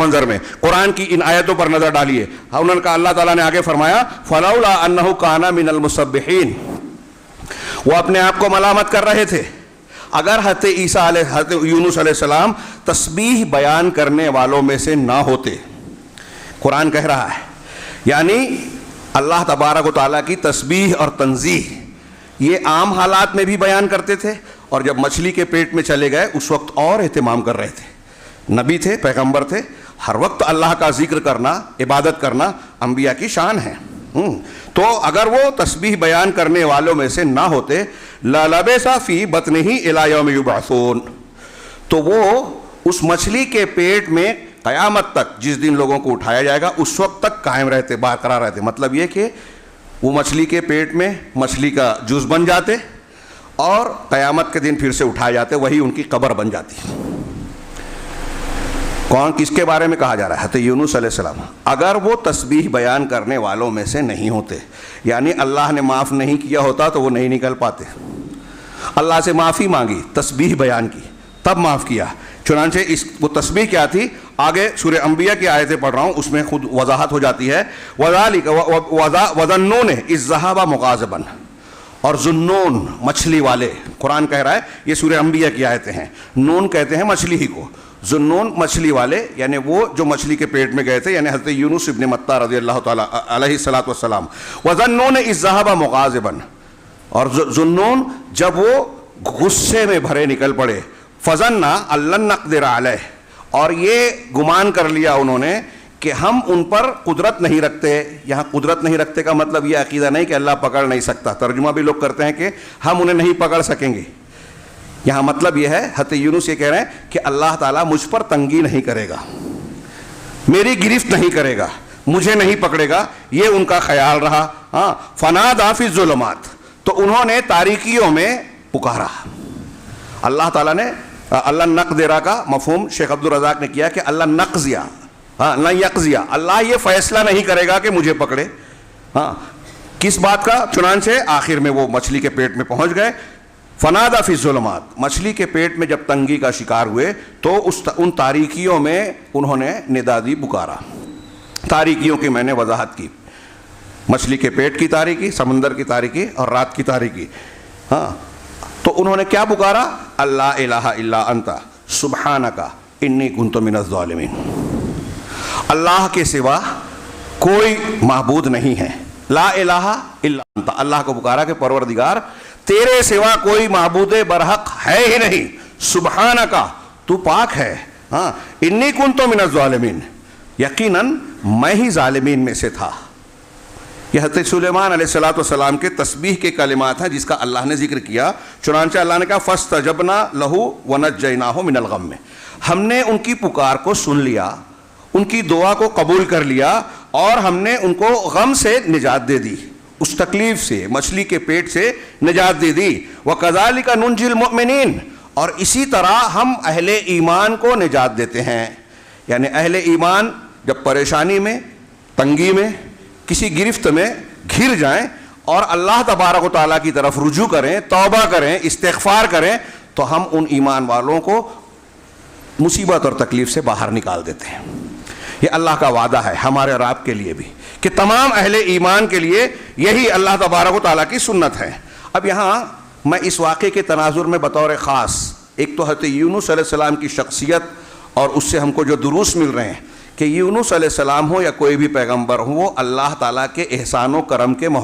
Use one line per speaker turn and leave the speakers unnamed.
منظر میں قرآن کی ان آیتوں پر نظر ڈالیے. انہوں نے کہا, اللہ تعالیٰ نے آگے فرمایا فلولا انہ کان من المسبحین, وہ اپنے آپ کو ملامت کر رہے تھے اگر حضرت یونس علیہ السلام تسبیح بیان کرنے والوں میں سے نہ ہوتے. قرآن کہہ رہا ہے یعنی اللہ تبارک و تعالیٰ کی تسبیح اور تنزیح یہ عام حالات میں بھی بیان کرتے تھے, اور جب مچھلی کے پیٹ میں چلے گئے اس وقت اور اہتمام کر رہے تھے. نبی تھے, پیغمبر تھے, ہر وقت اللہ کا ذکر کرنا, عبادت کرنا انبیاء کی شان ہے. تو اگر وہ تسبیح بیان کرنے والوں میں سے نہ ہوتے لَلَبِثَ فِي بَطْنِهِ إِلَى يَوْمِ يُبْعَثُونَ, تو وہ اس مچھلی کے پیٹ میں قیامت تک, جس دن لوگوں کو اٹھایا جائے گا اس وقت تک قائم رہتے, برقرار رہتے. مطلب یہ کہ وہ مچھلی کے پیٹ میں مچھلی کا جز بن جاتے اور قیامت کے دن پھر سے اٹھائے جاتے, وہی ان کی قبر بن جاتی. کون, کس کے بارے میں کہا جا رہا ہے؟ حضرت یونس علیہ السلام. اگر وہ تسبیح بیان کرنے والوں میں سے نہیں ہوتے, یعنی اللہ نے معاف نہیں کیا ہوتا تو وہ نہیں نکل پاتے. اللہ سے معافی مانگی, تسبیح بیان کی, تب معاف کیا. چنانچہ وہ تسبیح کیا تھی, آگے سورہ انبیاء کی آیتیں پڑھ رہا ہوں, اس میں خود وضاحت ہو جاتی ہے. وَذَنُّونِ إِذْ ذَهَبَ مُغَاضِبًا, اور ذُنُّون مچھلی والے, قرآن کہہ رہا ہے یہ سورہ انبیاء کی آیتیں ہیں. نون کہتے ہیں مچھلی ہی کو, ذُنُّون مچھلی والے یعنی وہ جو مچھلی کے پیٹ میں گئے تھے, یعنی حضرت یونس ابن متیٰ رضی اللہ تعالیٰ علیہ الصلاۃ والسلام. وَذَنُّونِ إِذْ ذَهَبَ مُغَاضِبًا, اور ذُنُّون جب وہ غصے میں بھرے نکل پڑے, فَظَنَّ أَن لَّن نَّقْدِرَ عَلَيْهِ, اور یہ گمان کر لیا انہوں نے کہ ہم ان پر قدرت نہیں رکھتے. یہاں قدرت نہیں رکھتے کا مطلب یہ عقیدہ نہیں کہ اللہ پکڑ نہیں سکتا, ترجمہ بھی لوگ کرتے ہیں کہ ہم انہیں نہیں پکڑ سکیں گے. یہاں مطلب یہ ہے, حضرت یونس یہ کہہ رہے ہیں کہ اللہ تعالیٰ مجھ پر تنگی نہیں کرے گا, میری گرفت نہیں کرے گا, مجھے نہیں پکڑے گا, یہ ان کا خیال رہا. ہاں, فنادیٰ فی الظلمات, تو انہوں نے تاریکیوں میں پکارا. اللہ تعالیٰ نے اللہ نقدرہ کا مفہوم شیخ عبد الرزاق نے کیا کہ اللہ نقضیہ, ہاں نہ یقضیہ, اللہ یہ فیصلہ نہیں کرے گا کہ مجھے پکڑے. ہاں, کس بات کا؟ چنانچہ آخر میں وہ مچھلی کے پیٹ میں پہنچ گئے. فنادیٰ فی الظلمات, مچھلی کے پیٹ میں جب تنگی کا شکار ہوئے تو ان تاریکیوں میں انہوں نے ندا دی, پکارا. تاریکیوں کی میں نے وضاحت کی, مچھلی کے پیٹ کی تاریکی, سمندر کی تاریکی اور رات کی تاریکی. ہاں, تو انہوں نے کیا پکارا؟ اللہ الہ الا انت سبحانک انی کنت من الظالمین, اللہ کے سوا کوئی معبود نہیں ہے. لا الہ الا انت, اللہ کو پکارا کہ پروردگار تیرے سوا کوئی معبود برحق ہے ہی نہیں, سبحانک تو پاک ہے. ہاں, انی کنت من الظالمین, یقیناً میں ہی ظالمین میں سے تھا. یہ حضرت سلیمان علیہ السلام کے تسبیح کے کلمات ہیں جس کا اللہ نے ذکر کیا. چنانچہ اللہ نے کہا فاستجبنا لہ ونجیناہ من الغم, ہم نے ان کی پکار کو سن لیا, ان کی دعا کو قبول کر لیا, اور ہم نے ان کو غم سے نجات دے دی, اس تکلیف سے, مچھلی کے پیٹ سے نجات دے دی. وَكَذَلِكَ نُنْجِي الْمُؤْمِنِينَ, اور اسی طرح ہم اہل ایمان کو نجات دیتے ہیں. یعنی اہل ایمان جب پریشانی میں, تنگی میں, کسی گرفت میں گھر جائیں اور اللہ تبارک و تعالیٰ کی طرف رجوع کریں, توبہ کریں, استغفار کریں, تو ہم ان ایمان والوں کو مصیبت اور تکلیف سے باہر نکال دیتے ہیں. یہ اللہ کا وعدہ ہے ہمارے اور آپ کے لیے بھی کہ تمام اہل ایمان کے لیے یہی اللہ تبارک و تعالیٰ کی سنت ہے. اب یہاں میں اس واقعے کے تناظر میں بطور خاص, ایک تو حضرت یونس علیہ السلام کی شخصیت اور اس سے ہم کو جو دروس مل رہے ہیں کہ یونس علیہ السلام ہو یا کوئی بھی پیغمبر ہو, وہ اللہ تعالیٰ کے احسان و کرم کے محتاج